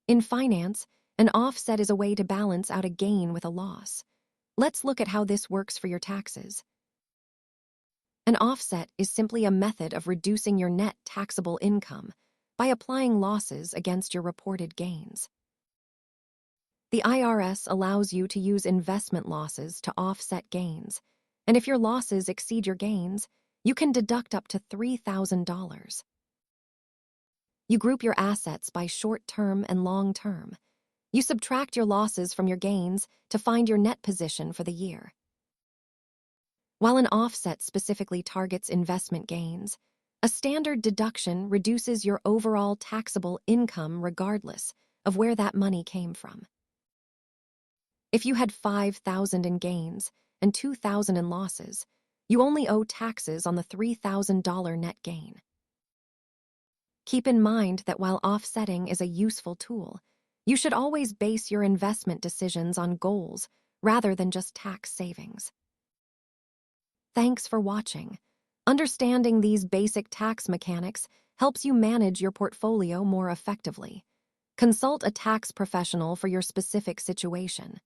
In finance, an offset is a way to balance out a gain with a loss. Let's look at how this works for your taxes. An offset is simply a method of reducing your net taxable income by applying losses against your reported gains. The IRS allows you to use investment losses to offset gains, and if your losses exceed your gains, you can deduct up to $3,000. You group your assets by short-term and long-term. You subtract your losses from your gains to find your net position for the year. While an offset specifically targets investment gains, a standard deduction reduces your overall taxable income regardless of where that money came from. If you had $5,000 in gains and $2,000 in losses, you only owe taxes on the $3,000 net gain. Keep in mind that while offsetting is a useful tool, you should always base your investment decisions on goals rather than just tax savings. Thanks for watching. Understanding these basic tax mechanics helps you manage your portfolio more effectively. Consult a tax professional for your specific situation.